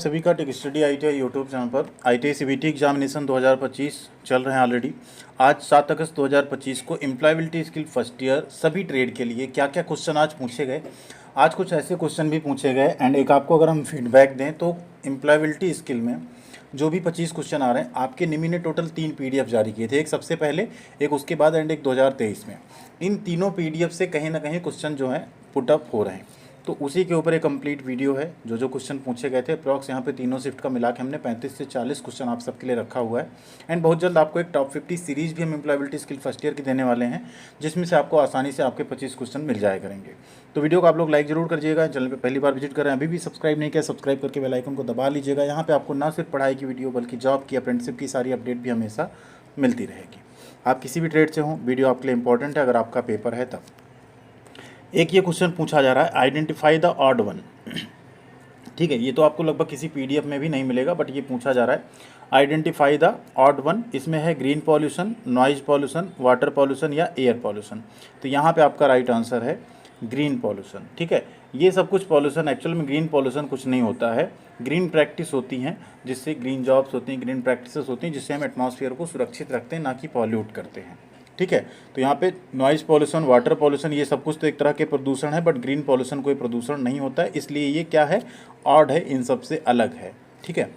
सभी का tech study ITI YouTube channel पर ITI CBT एग्जामिनेशन 2025 चल रहे हैं ऑलरेडी। आज 7 अगस्त 2025 को एम्प्लॉयबिलिटी स्किल फर्स्ट ईयर सभी ट्रेड के लिए क्या क्या क्वेश्चन आज पूछे गए। आज कुछ ऐसे क्वेश्चन भी पूछे गए एंड एक आपको अगर हम फीडबैक दें तो एम्प्लॉयबिलिटी स्किल में जो भी 25 क्वेश्चन आ रहे हैं, आपके निमी ने टोटल 3 PDF जारी किए थे, एक सबसे पहले, एक उसके बाद एंड एक 2023 में। इन तीनों PDF से कहीं ना कहीं क्वेश्चन जो हैं पुटअप हो रहे हैं, तो उसी के ऊपर एक कंप्लीट वीडियो है। जो क्वेश्चन पूछे गए थे अप्रॉक्स यहाँ पे तीनों शिफ्ट का मिला के हमने 35 से 40 क्वेश्चन आप सबके लिए रखा हुआ है। एंड बहुत जल्द आपको एक टॉप 50 सीरीज़ भी हम एम्प्लॉयबिलिटी स्किल फर्स्ट ईयर की देने वाले हैं, जिसमें से आपको आसानी से आपके 25 क्वेश्चन मिल जाया करेंगे। तो वीडियो को आप लोग लाइक जरूर करिएगा। चैनल पर पहली बार विजिट करें, अभी भी सब्सक्राइब नहीं किया, सब्सक्राइब करके बेल आइकन को दबा लीजिएगा। यहाँ पर आपको ना सिर्फ पढ़ाई की वीडियो बल्कि जॉब की, अप्रेंटिसशिप की सारी अपडेट भी हमेशा मिलती रहेगी। आप किसी भी ट्रेड से हों, वीडियो आपके लिए इंपॉर्टेंट है अगर आपका पेपर है तब। एक ये क्वेश्चन पूछा जा रहा है, आइडेंटिफाई द ऑड वन। ठीक है, ये तो आपको लगभग किसी PDF में भी नहीं मिलेगा, बट ये पूछा जा रहा है आइडेंटिफाई द ऑड वन। इसमें है green pollution, noise pollution, water pollution या एयर पॉल्यूशन। तो यहाँ पे आपका राइट आंसर है ग्रीन पॉल्यूशन। ठीक है, ये सब कुछ पॉल्यूशन, एक्चुअल में ग्रीन पॉल्यूशन कुछ नहीं होता है। ग्रीन प्रैक्टिस होती हैं, जिससे ग्रीन जॉब्स होती हैं, ग्रीन प्रैक्टिसेस होती हैं, जिससे हम एटमॉस्फेयर को सुरक्षित रखते हैं, ना कि पॉल्यूट करते हैं। ठीक है, तो यहाँ पे नॉइज़ पॉल्यूशन, वाटर पॉल्यूशन, ये सब कुछ तो एक तरह के प्रदूषण है, बट ग्रीन पॉल्यूशन कोई प्रदूषण नहीं होता है, इसलिए ये क्या है, ऑड है, इन सब से अलग है। ठीक है,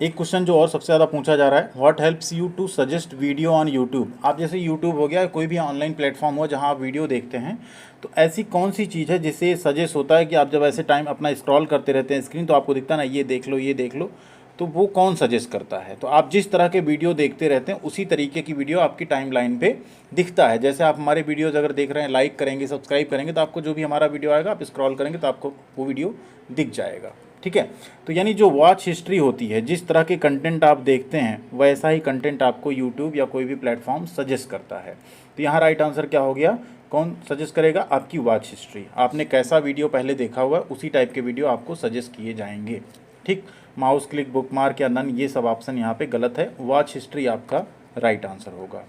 एक क्वेश्चन जो और सबसे ज़्यादा पूछा जा रहा है, what helps you to suggest video on YouTube. आप जैसे यूट्यूब हो गया, कोई भी ऑनलाइन प्लेटफॉर्म हो जहाँ आप वीडियो देखते हैं, तो ऐसी कौन सी चीज़ है जिससे सजेस्ट होता है कि आप जब ऐसे टाइम अपना स्क्रॉल करते रहते हैं स्क्रीन, तो आपको दिखता है ना, ये देख लो, ये देख लो, तो वो कौन सजेस्ट करता है। तो आप जिस तरह के वीडियो देखते रहते हैं उसी तरीके की वीडियो आपकी टाइमलाइन पे दिखता है। जैसे आप हमारे वीडियोज़ अगर देख रहे हैं, लाइक करेंगे, सब्सक्राइब करेंगे, तो आपको जो भी हमारा वीडियो आएगा आप स्क्रॉल करेंगे तो आपको वो वीडियो दिख जाएगा। ठीक है, तो यानी जो वॉच हिस्ट्री होती है, जिस तरह के कंटेंट आप देखते हैं वैसा ही कंटेंट आपको यूट्यूब या कोई भी प्लेटफॉर्म सजेस्ट करता है। तो यहाँ राइट आंसर क्या हो गया, कौन सजेस्ट करेगा, आपकी वॉच हिस्ट्री। आपने कैसा वीडियो पहले देखा हुआ है उसी टाइप के वीडियो आपको सजेस्ट किए जाएंगे। ठीक, माउस क्लिक, बुकमार्क या नन, ये सब ऑप्शन यहाँ पे गलत है, वॉच हिस्ट्री आपका राइट आंसर होगा।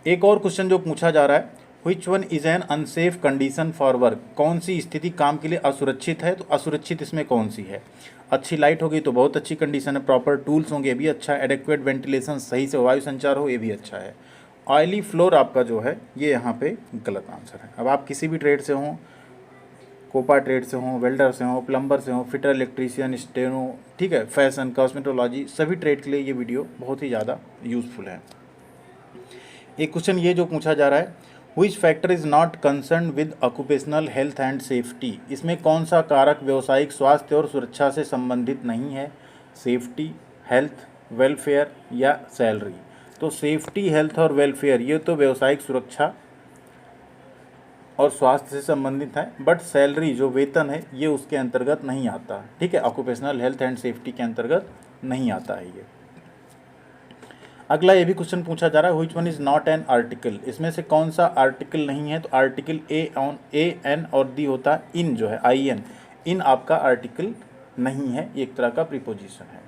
एक और क्वेश्चन जो पूछा जा रहा है, which one is an unsafe condition for work. कौन सी स्थिति काम के लिए असुरक्षित है, तो असुरक्षित इसमें कौन सी है। अच्छी लाइट होगी तो बहुत अच्छी कंडीशन है, प्रॉपर टूल्स होंगे ये भी अच्छा है, एडेक्वेट वेंटिलेशन, सही से वायु संचार हो, ये भी अच्छा है। ऑयली फ्लोर आपका जो है ये यहाँ पे गलत आंसर है। अब आप किसी भी ट्रेड से हों, कोपा ट्रेड से हों, वेल्डर से हों, प्लम्बर से हों, फिटर, इलेक्ट्रीशियन, स्टेनो, ठीक है, फैशन, कॉस्मेटोलॉजी, सभी ट्रेड के लिए ये वीडियो बहुत ही ज़्यादा यूज़फुल है। एक क्वेश्चन ये जो पूछा जा रहा है, which factor is not concern with occupational health and safety. इसमें कौन सा कारक व्यावसायिक स्वास्थ्य और सुरक्षा से संबंधित नहीं है। सेफ्टी, हेल्थ, वेलफेयर या सैलरी। तो सेफ्टी, हेल्थ और वेलफेयर ये तो व्यावसायिक सुरक्षा और स्वास्थ्य से संबंधित है, बट सैलरी जो वेतन है ये उसके अंतर्गत नहीं आता। ठीक है, ऑक्यूपेशनल हेल्थ एंड सेफ्टी के अंतर्गत नहीं आता है ये। अगला ये भी क्वेश्चन पूछा जा रहा है, which one is not an article. इसमें से कौन सा आर्टिकल नहीं है, तो article a an, a an और दी होता है, इन जो है IN, इन आपका आर्टिकल नहीं है, एक तरह का प्रीपोजिशन है।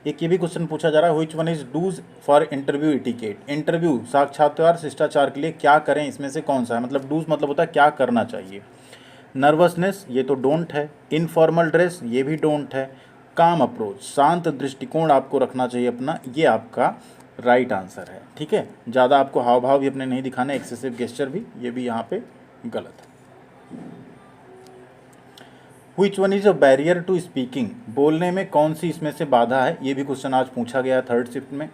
एक ये भी क्वेश्चन पूछा जा रहा है, which one is do's for interview etiquette. Interview साक्षात्कार शिष्टाचार के लिए क्या करें, इसमें से कौन सा है। मतलब डूज मतलब होता है क्या करना चाहिए। नर्वसनेस ये तो डोंट है, इनफॉर्मल ड्रेस ये भी डोंट है, काम अप्रोच, शांत दृष्टिकोण आपको रखना चाहिए अपना, ये आपका राइट आंसर है। ठीक है, ज़्यादा आपको हाव भाव भी अपने नहीं दिखाने, एक्सेसिव गेस्चर भी, ये भी यहाँ पे गलत है। Which one is a barrier to speaking. बोलने में कौन सी इसमें से बाधा है, ये भी क्वेश्चन आज पूछा गया थर्ड शिफ्ट में।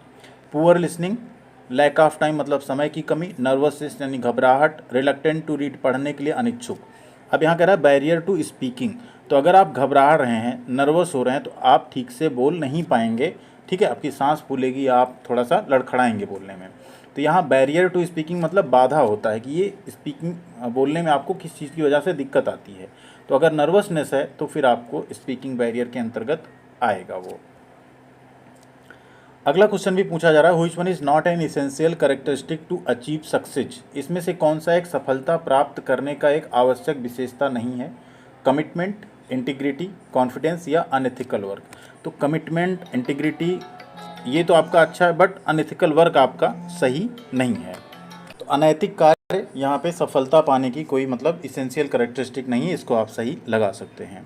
Poor listening, lack of time मतलब समय की कमी, नर्वसनेस यानी घबराहट, रिलक्टेंट टू रीड पढ़ने के लिए अनिच्छुक। अब यहाँ कह रहा है बैरियर टू स्पीकिंग, तो अगर आप घबरा रहे हैं, नर्वस हो रहे हैं, तो आप ठीक से बोल नहीं पाएंगे। ठीक है, आपकी सांस फूलेगी, आप थोड़ा सा लड़खड़ाएंगे बोलने में। तो यहाँ बैरियर टू स्पीकिंग मतलब बाधा होता है कि ये स्पीकिंग, बोलने में आपको किस चीज़ की वजह से दिक्कत आती है। तो अगर नर्वसनेस है तो फिर आपको स्पीकिंग बैरियर के अंतर्गत आएगा वो। अगला क्वेश्चन भी पूछा जा रहा है, which one is not an essential characteristic to achieve success. इसमें से कौन सा एक सफलता प्राप्त करने का एक आवश्यक विशेषता नहीं है। कमिटमेंट, इंटीग्रिटी, कॉन्फिडेंस या अनएथिकल वर्क। तो कमिटमेंट, इंटीग्रिटी ये तो आपका अच्छा है, बट अनएथिकल वर्क आपका सही नहीं है। तो अनैतिक कार्य यहाँ पे सफलता पाने की कोई मतलब इसेंशियल करेक्टरिस्टिक नहीं है, इसको आप सही लगा सकते हैं।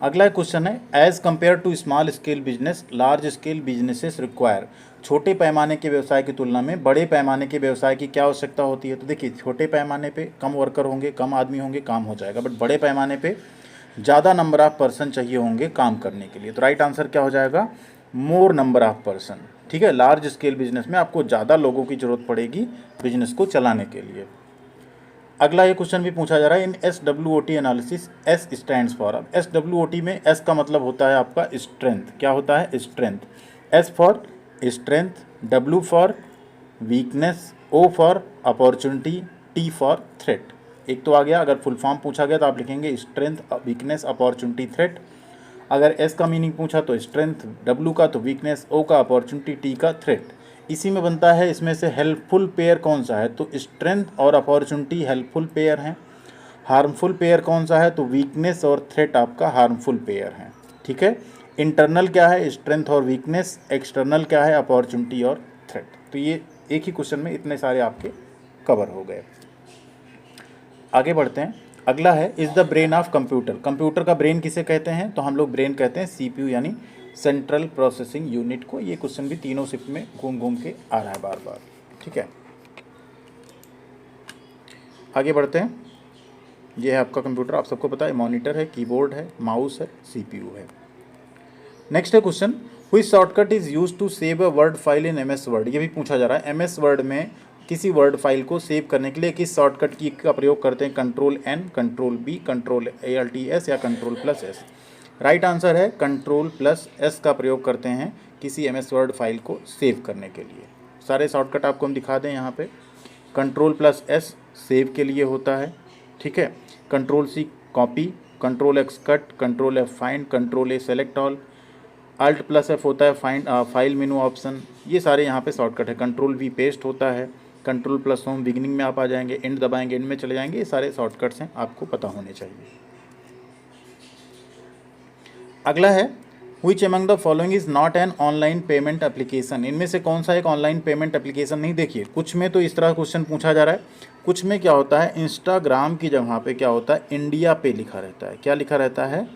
अगला क्वेश्चन है, as compare to small scale business large scale businesses require. छोटे पैमाने के व्यवसाय की तुलना में बड़े पैमाने के व्यवसाय की क्या आवश्यकता होती है? तो देखिए, छोटे पैमाने पे कम वर्कर होंगे, कम आदमी होंगे, काम हो जाएगा, बट बड़े पैमाने पे ज़्यादा नंबर ऑफ पर्सन चाहिए होंगे काम करने के लिए। तो राइट आंसर क्या हो जाएगा? मोर नंबर ऑफ पर्सन। ठीक है, लार्ज स्केल बिजनेस में आपको ज़्यादा लोगों की ज़रूरत पड़ेगी बिजनेस को चलाने के लिए। अगला ये क्वेश्चन भी पूछा जा रहा है, इन SWOT analysis S stands for. अब SWOT में एस का मतलब होता है आपका स्ट्रेंथ। क्या होता है? Strength. S for strength, W for weakness, O for opportunity, T for threat. एक तो आ गया। अगर फुल फॉर्म पूछा गया तो आप लिखेंगे स्ट्रेंथ, वीकनेस, अपॉर्चुनिटी, थ्रेट। अगर एस का मीनिंग पूछा तो स्ट्रेंथ, W का तो वीकनेस, O का अपॉर्चुनिटी, T का थ्रेट। इसी में बनता है, इसमें से हेल्पफुल पेयर कौन सा है? तो स्ट्रेंथ और अपॉर्चुनिटी हेल्पफुल पेयर हैं। हार्मफुल पेयर कौन सा है? तो वीकनेस और थ्रेट आपका हार्मफुल पेयर हैं। ठीक है, इंटरनल क्या है? स्ट्रेंथ और वीकनेस। एक्सटर्नल क्या है? अपॉर्चुनिटी और थ्रेट। तो ये एक ही क्वेश्चन में इतने सारे आपके कवर हो गए। आगे बढ़ते हैं। अगला है, is the brain of computer. Computer का ब्रेन किसे कहते हैं? तो हम लोग ब्रेन कहते हैं CPU यानी सेंट्रल प्रोसेसिंग यूनिट को। ये क्वेश्चन भी तीनों शिफ्ट में घूम घूम के आ रहा है बार बार। ठीक है, आगे बढ़ते हैं। ये है आपका कंप्यूटर, आप सबको पता है, मॉनिटर है, कीबोर्ड है, माउस है, CPU है। नेक्स्ट है question, which shortcut is use to save a word file in MS word. ये भी पूछा जा रहा है, MS वर्ड में किसी वर्ड फाइल को सेव करने के लिए किस शॉर्टकट की का प्रयोग करते हैं? Ctrl+N, Ctrl+B, Ctrl+Alt+S या Ctrl+S। राइट आंसर है Ctrl+S का प्रयोग करते हैं किसी MS वर्ड फाइल को सेव करने के लिए। सारे शॉर्टकट आपको हम दिखा दें यहाँ पे। Ctrl+S सेव के लिए होता है। ठीक है, Ctrl+C copy, Ctrl+X cut, Ctrl+F find, Ctrl+A select all, Alt+F होता है फाइंड फाइल मेनू ऑप्शन। ये सारे यहाँ पे शॉर्टकट है। Ctrl+V पेस्ट होता है, Ctrl+Home बिगिनिंग में आप आ जाएंगे, एंड दबाएंगे एंड में चले जाएंगे। ये सारे शॉर्टकट्स हैं, आपको पता होने चाहिए। अगला है, which among the following is not an online payment application. इनमें से कौन सा एक ऑनलाइन पेमेंट एप्लीकेशन नहीं? देखिए, कुछ में तो इस तरह क्वेश्चन पूछा जा रहा है, कुछ में क्या होता है, इंस्टाग्राम की जगह पे क्या होता है, इंडिया पे लिखा रहता है। क्या लिखा रहता है?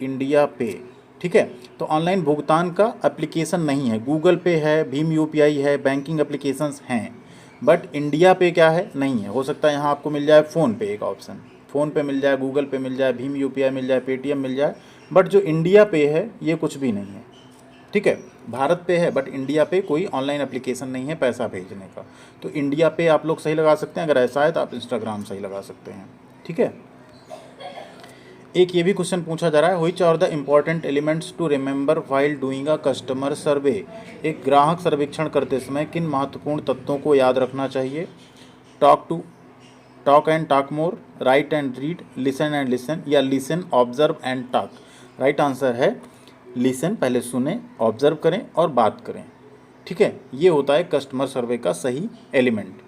इंडिया पे। ठीक है, तो ऑनलाइन भुगतान का एप्लीकेशन नहीं है। गूगल पे है, भीम UPI है, बैंकिंग एप्लीकेशंस हैं, बट इंडिया पे क्या है? नहीं है। हो सकता है यहाँ आपको मिल जाए फ़ोन पे एक ऑप्शन, फ़ोन पे मिल जाए, गूगल पे मिल जाए, भीम UPI मिल जाए, पेटीएम मिल जाए, बट जो इंडिया पे है ये कुछ भी नहीं है। ठीक है, भारत पे है बट इंडिया पे कोई ऑनलाइन एप्लीकेशन नहीं है पैसा भेजने का। तो इंडिया पे आप लोग सही लगा सकते हैं। अगर ऐसा है तो आप इंस्टाग्राम सही लगा सकते हैं। ठीक है, एक ये भी क्वेश्चन पूछा जा रहा है, which are the important elements to remember while doing a customer survey. एक ग्राहक सर्वेक्षण करते समय किन महत्वपूर्ण तत्वों को याद रखना चाहिए? Talk and talk more, right and read, listen and listen, या listen, observe and talk. Right answer है लिसन, पहले सुने, ऑब्जर्व करें और बात करें। ठीक है, ये होता है कस्टमर सर्वे का सही एलिमेंट।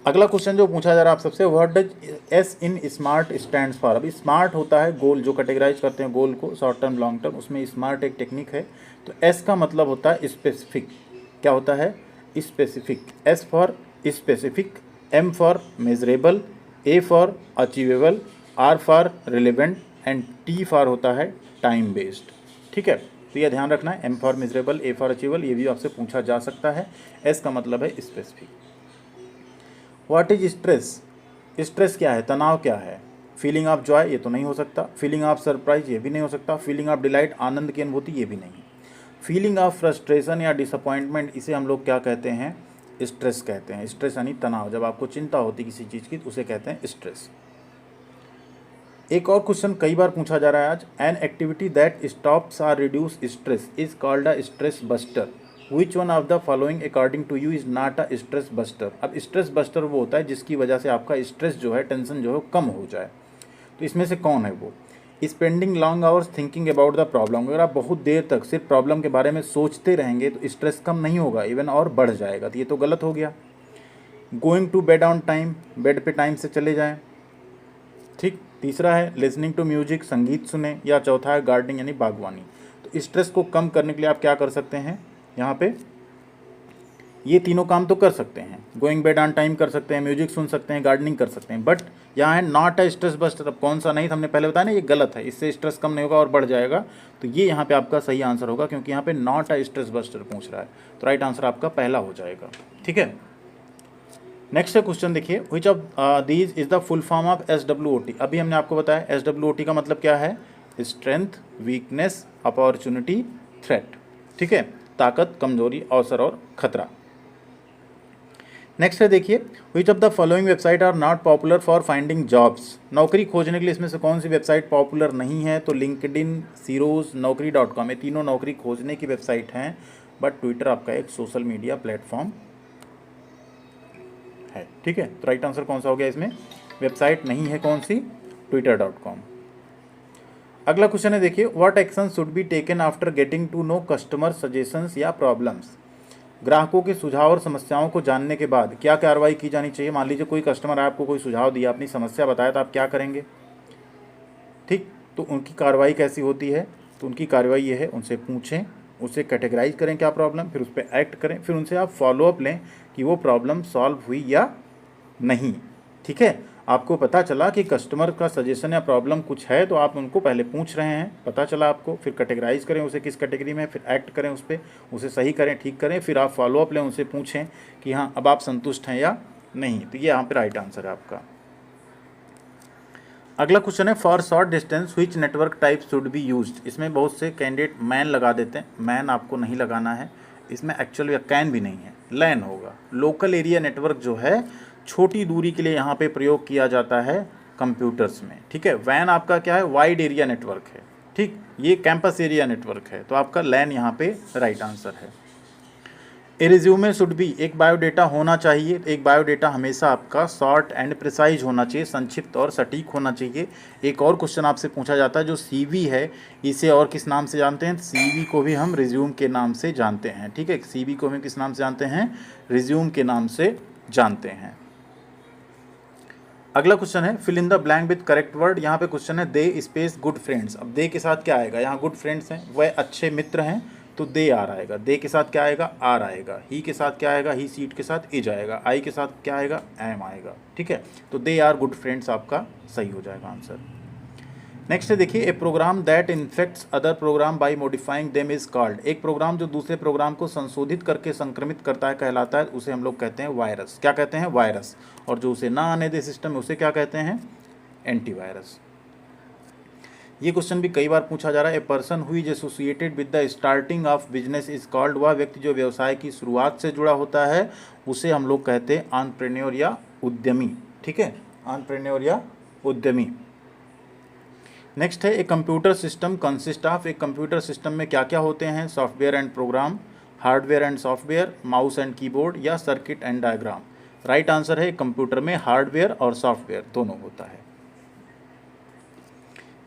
अगला क्वेश्चन जो पूछा जा रहा है आप सबसे, what does S in smart stands for. अब स्मार्ट होता है गोल, जो कैटेगराइज करते हैं गोल को, शॉर्ट टर्म लॉन्ग टर्म, उसमें स्मार्ट एक टेक्निक है। तो S का मतलब होता है स्पेसिफिक। क्या होता है? Specific. S for specific, M for measurable, A for achievable, R for relevant and T for होता है टाइम बेस्ड। ठीक है, तो यह ध्यान रखना है। M for measurable, A for achievable, ये भी आपसे पूछा जा सकता है। S का मतलब है specific. What is stress. Stress क्या है? तनाव क्या है? फीलिंग ऑफ जॉय, ये तो नहीं हो सकता। फीलिंग ऑफ सरप्राइज, ये भी नहीं हो सकता। फीलिंग ऑफ डिलाइट, आनंद की अनुभूति, ये भी नहीं। फीलिंग ऑफ फ्रस्ट्रेशन या डिसअपॉइंटमेंट, इसे हम लोग क्या कहते हैं? स्ट्रेस कहते हैं। स्ट्रेस यानी तनाव, जब आपको चिंता होती किसी चीज़ की तो उसे कहते हैं स्ट्रेस। एक और क्वेश्चन कई बार पूछा जा रहा है आज, an activity that stops or reduce stress is called a stress buster. Which one of the following according to you is not a stress buster. अब स्ट्रेस बस्टर वो होता है जिसकी वजह से आपका स्ट्रेस जो है, टेंशन जो है, कम हो जाए। तो इसमें से कौन है वो? Spending long hours thinking about the problem. अगर आप बहुत देर तक सिर्फ प्रॉब्लम के बारे में सोचते रहेंगे तो स्ट्रेस कम नहीं होगा, इवन और बढ़ जाएगा। तो ये तो गलत हो गया। Going to bed on time, bed पे टाइम से चले जाएं। ठीक, तीसरा है लिसनिंग टू म्यूजिक, संगीत सुने, या चौथा है गार्डनिंग यानी बागवानी। तो स्ट्रेस को कम करने के लिए आप क्या कर सकते हैं? यहाँ पे ये तीनों काम तो कर सकते हैं, गोइंग बेड ऑन टाइम कर सकते हैं, म्यूजिक सुन सकते हैं, गार्डनिंग कर सकते हैं, बट यहाँ है नॉट अ स्ट्रेस बस्टर। अब कौन सा नहीं था, हमने पहले बताया ना, ये गलत है, इससे स्ट्रेस कम नहीं होगा और बढ़ जाएगा। तो ये यहाँ पे आपका सही आंसर होगा, क्योंकि यहाँ पे नॉट अ स्ट्रेस बस्टर पूछ रहा है, तो राइट आंसर आपका पहला हो जाएगा। ठीक है, नेक्स्ट क्वेश्चन देखिए, which of these is the full form of SWOT। अभी हमने आपको बताया SWOT का मतलब क्या है, स्ट्रेंथ, वीकनेस, अपॉर्चुनिटी, थ्रेट। ठीक है, ताकत, कमजोरी, अवसर और खतरा। नेक्स्ट है देखिए, which of the following website R not popular for finding jobs. नौकरी खोजने के लिए इसमें से कौन सी वेबसाइट पॉपुलर नहीं है, तो लिंक्डइन, सीरोज, naukri.com, ये तीनों नौकरी खोजने की वेबसाइट हैं, बट ट्विटर आपका एक सोशल मीडिया प्लेटफॉर्म है। ठीक है, तो राइट आंसर कौन सा हो गया, इसमें वेबसाइट नहीं है कौन सी, twitter.com। अगला क्वेश्चन है देखिए, what action should be taken after getting to know customer suggestions या प्रॉब्लम्स। ग्राहकों के सुझाव और समस्याओं को जानने के बाद क्या कार्रवाई की जानी चाहिए। मान लीजिए कोई कस्टमर आपको कोई सुझाव दिया, अपनी समस्या बताया, तो आप क्या करेंगे। ठीक, तो उनकी कार्रवाई कैसी होती है, तो उनकी कार्रवाई ये है, उनसे पूछें, उसे कैटेगराइज करें क्या प्रॉब्लम, फिर उस पर एक्ट करें, फिर उनसे आप फॉलोअप लें कि वो प्रॉब्लम सॉल्व हुई या नहीं। ठीक है, आपको पता चला कि कस्टमर का सजेशन या प्रॉब्लम कुछ है, तो आप उनको पहले पूछ रहे हैं, पता चला आपको, फिर कैटेगराइज करें उसे किस कैटेगरी में, फिर एक्ट करें उस पर, उसे सही करें, ठीक करें, फिर आप फॉलोअप लें, उनसे पूछें कि हाँ अब आप संतुष्ट हैं या नहीं। तो ये यहाँ पर राइट आंसर है आपका। अगला क्वेश्चन है, for short distance which network type should be used. इसमें बहुत से कैंडिडेट मैन लगा देते हैं, मैन आपको नहीं लगाना है, इसमें एक्चुअल या कैन भी नहीं है, लैन होगा। लोकल एरिया नेटवर्क जो है छोटी दूरी के लिए यहाँ पे प्रयोग किया जाता है कंप्यूटर्स में। ठीक है, वैन आपका क्या है, वाइड एरिया नेटवर्क है। ठीक, ये कैंपस एरिया नेटवर्क है, तो आपका लैन यहाँ पे राइट आंसर है। ए रिज्यूमे शुड बी, एक बायोडेटा होना चाहिए, एक बायोडेटा हमेशा आपका शॉर्ट एंड प्रिसाइज होना चाहिए, संक्षिप्त और सटीक होना चाहिए। एक और क्वेश्चन आपसे पूछा जाता है, जो CV है इसे और किस नाम से जानते हैं, CV को भी हम रिज्यूम के नाम से जानते हैं। ठीक है, CV को हम किस नाम से जानते हैं, रिज्यूम के नाम से जानते हैं। अगला क्वेश्चन है, fill in the blank with correct word. यहाँ पे क्वेश्चन है, दे स्पेस गुड फ्रेंड्स। अब दे के साथ क्या आएगा, यहाँ गुड फ्रेंड्स हैं, वह अच्छे मित्र हैं, तो दे आर आएगा। दे के साथ क्या आएगा, आर आएगा। ही के साथ क्या आएगा, ही सीट के साथ इज आएगा। आई के साथ क्या आएगा, एम आएगा। ठीक है, तो दे आर गुड फ्रेंड्स आपका सही हो जाएगा आंसर। नेक्स्ट है देखिए, a program that infects other program by modifying them is called. एक प्रोग्राम जो दूसरे प्रोग्राम को संशोधित करके संक्रमित करता है कहलाता है, उसे हम लोग कहते हैं वायरस। क्या कहते हैं, वायरस। और जो उसे ना आने दे सिस्टम में, उसे क्या कहते हैं, एंटीवायरस। ये क्वेश्चन भी कई बार पूछा जा रहा है, a person who is associated with the starting of business is called. वह व्यक्ति जो व्यवसाय की शुरुआत से जुड़ा होता है, उसे हम लोग कहते हैं एंटरप्रेन्योर या उद्यमी। ठीक है, एंटरप्रेन्योर या उद्यमी। नेक्स्ट है, a computer system consist of. एक कंप्यूटर सिस्टम में क्या क्या होते हैं, software and program, hardware and software, mouse and keyboard या circuit and diagram. Right answer है, कंप्यूटर में हार्डवेयर और सॉफ्टवेयर दोनों होता है।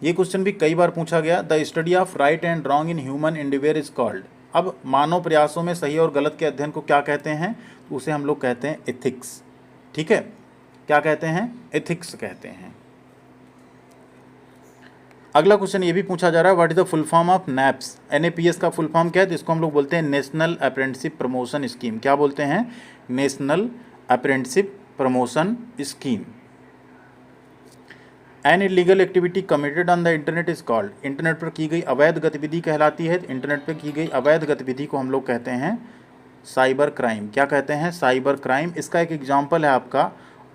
ये क्वेश्चन भी कई बार पूछा गया, the study of right and wrong in human endeavour is called. अब मानव प्रयासों में सही और गलत के अध्ययन को क्या कहते हैं, तो उसे हम लोग कहते हैं एथिक्स। ठीक है, क्या कहते हैं, एथिक्स कहते हैं। अगला क्वेश्चन ये भी पूछा जा रहा है, what is the full form of NAPS। NAPS का फुल फॉर्म क्या है, तो इसको हम लोग बोलते हैं नेशनल अप्रेंटिसशिप प्रमोशन स्कीम। क्या बोलते हैं, national apprenticeship promotion scheme. An illegal activity committed on the internet is called. Internet पर की गई अवैध गतिविधि कहलाती है। इंटरनेट पर की गई अवैध गतिविधि को हम लोग कहते हैं साइबर क्राइम। क्या कहते हैं, साइबर क्राइम। इसका एक एग्जाम्पल है आपका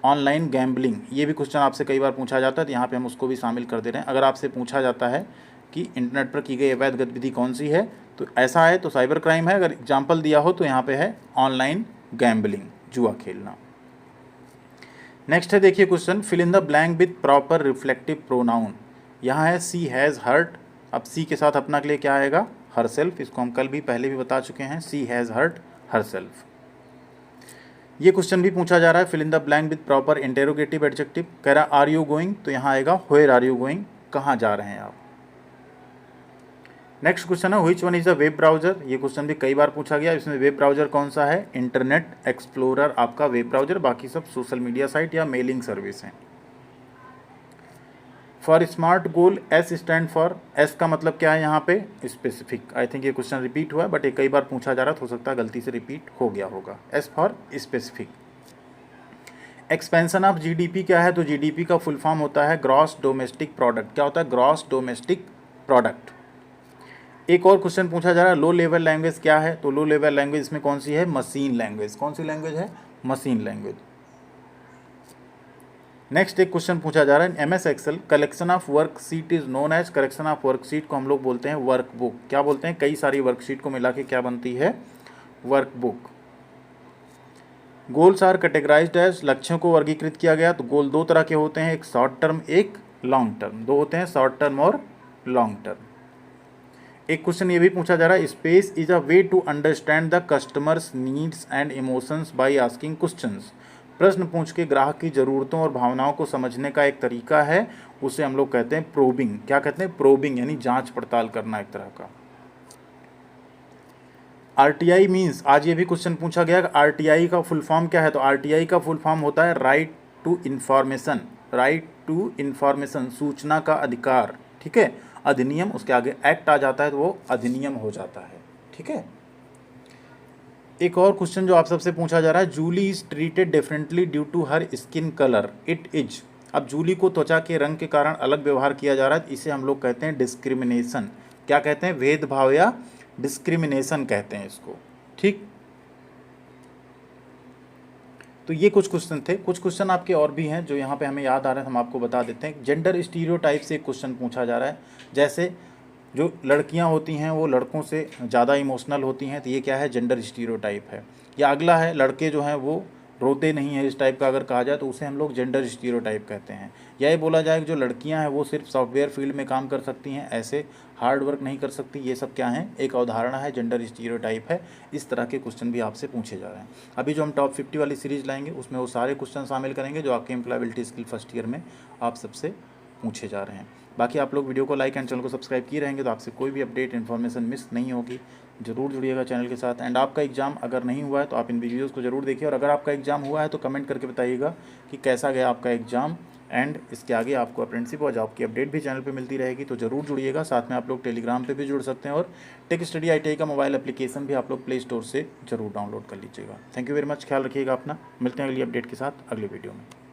ऑनलाइन गैम्बलिंग। ये भी क्वेश्चन आपसे कई बार पूछा जाता है, तो यहाँ पे हम उसको भी शामिल कर दे रहे हैं। अगर आपसे पूछा जाता है कि इंटरनेट पर की गई अवैध गतिविधि कौन सी है, तो ऐसा है तो साइबर क्राइम है। अगर एग्जाम्पल दिया हो तो यहाँ पे है ऑनलाइन गैम्बलिंग, जुआ खेलना। नेक्स्ट है देखिए question, fill in the blank with proper reflexive pronoun. यहाँ है सी हैज़ हर्ट। अब सी के साथ अपना के लिए क्या आएगा, हरसेल्फ। इसको हम कल भी पहले भी बता चुके हैं, सी हैज़ हर्ट हरसेल्फ। ये क्वेश्चन भी पूछा जा रहा है, fill in the blank with proper interrogative adjective. कह रहा आर यू गोइंग, तो यहाँ आएगा व्हेयर आर यू गोइंग, कहाँ जा रहे हैं आप। नेक्स्ट क्वेश्चन है, which one is the web browser. ये क्वेश्चन भी कई बार पूछा गया, इसमें वेब ब्राउजर कौन सा है, इंटरनेट एक्सप्लोरर आपका वेब ब्राउजर, बाकी सब सोशल मीडिया साइट या मेलिंग सर्विस हैं। For smart goal S stand for, S का मतलब क्या है यहाँ पे? स्पेसिफिक। आई थिंक ये क्वेश्चन रिपीट हुआ है, बट ये कई बार पूछा जा रहा है, हो सकता है गलती से रिपीट हो गया होगा। S for specific. Expansion of GDP क्या है? तो जीडीपी का फुल फॉर्म होता है ग्रॉस डोमेस्टिक प्रोडक्ट। क्या होता है? Gross domestic product. एक और क्वेश्चन पूछा जा रहा है, लो लेवल लैंग्वेज क्या है? तो लो लेवल लैंग्वेज इसमें कौन सी है? Machine language. कौन सी लैंग्वेज है? Machine language. नेक्स्ट एक क्वेश्चन पूछा जा रहा है, MS Excel collection of worksheet is known as, collection of worksheet को हम लोग बोलते हैं वर्कबुक। क्या बोलते हैं? कई सारी वर्कशीट को मिला के क्या बनती है? Workbook. Goals are categorized as, लक्ष्यों को वर्गीकृत किया गया। तो गोल दो तरह के होते हैं, एक शॉर्ट टर्म, एक लॉन्ग टर्म। दो होते हैं, शॉर्ट टर्म और लॉन्ग टर्म। एक क्वेश्चन ये भी पूछा जा रहा है, space is a way to understand the customers needs and emotions by asking questions. प्रश्न पूछ के ग्राहक की ज़रूरतों और भावनाओं को समझने का एक तरीका है, उसे हम लोग कहते हैं प्रोबिंग। क्या कहते हैं? प्रोबिंग, यानी जांच पड़ताल करना एक तरह का। आरटीआई मीन्स, आज ये भी क्वेश्चन पूछा गया, आरटीआई का फुल फॉर्म क्या है? तो आरटीआई का फुल फॉर्म होता है right to information. Right to information, सूचना का अधिकार। ठीक है, अधिनियम, उसके आगे एक्ट आ जाता है तो वो अधिनियम हो जाता है। ठीक है। एक और क्वेश्चन जो आप सबसे पूछा जा रहा है, Julie is treated differently due to her skin colour, it is. अब जूली को त्वचा के रंग के कारण अलग व्यवहार किया जा रहा है, इसे हम लोग कहते हैं डिस्क्रिमिनेशन। क्या कहते हैं? भेदभाव या डिस्क्रिमिनेशन कहते हैं इसको। ठीक। तो ये कुछ क्वेश्चन थे, कुछ क्वेश्चन आपके और भी हैं जो यहाँ पे हमें याद आ रहे हैं, हम आपको बता देते हैं। जेंडर स्टीरियोटाइप से एक क्वेश्चन पूछा जा रहा है, जैसे जो लड़कियाँ होती हैं वो लड़कों से ज़्यादा इमोशनल होती हैं, तो ये क्या है? जेंडर स्टीरियोटाइप है। या अगला है, लड़के जो हैं वो रोते नहीं हैं, इस टाइप का अगर कहा जाए तो उसे हम लोग जेंडर स्टीरियोटाइप कहते हैं। या ये बोला जाए कि जो लड़कियां हैं वो सिर्फ सॉफ्टवेयर फील्ड में काम कर सकती हैं, ऐसे हार्ड वर्क नहीं कर सकती। ये सब क्या है? एक अवधारणा है, जेंडर स्टीरियोटाइप है। इस तरह के क्वेश्चन भी आपसे पूछे जा रहे हैं। अभी जो हम टॉप 50 वाली सीरीज़ लाएंगे उसमें वो सारे क्वेश्चन शामिल करेंगे जो आपके एम्प्लॉयबिलिटी स्किल फर्स्ट ईयर में आप सबसे पूछे जा रहे हैं। बाकी आप लोग वीडियो को लाइक एंड चैनल को सब्सक्राइब किए रहेंगे तो आपसे कोई भी अपडेट इन्फॉर्मेशन मिस नहीं होगी। जरूर जुड़िएगा चैनल के साथ। एंड आपका एग्जाम अगर नहीं हुआ है तो आप इन वीडियोस को जरूर देखिए, और अगर आपका एग्जाम हुआ है तो कमेंट करके बताइएगा कि कैसा गया आपका एग्जाम। एंड इसके आगे आपको अप्रेंटिसशिप और जॉब की अपडेट भी चैनल पे मिलती रहेगी, तो जरूर जुड़िएगा। साथ में आप लोग टेलीग्राम पे भी जुड़ सकते हैं, और टेक स्टडी ITI का मोबाइल एप्लीकेशन भी आप लोग प्ले स्टोर से जरूर डाउनलोड कर लीजिएगा। थैंक यू वेरी मच, ख्याल रखिएगा अपना। मिलते हैं अगली अपडेट के साथ अगले वीडियो में।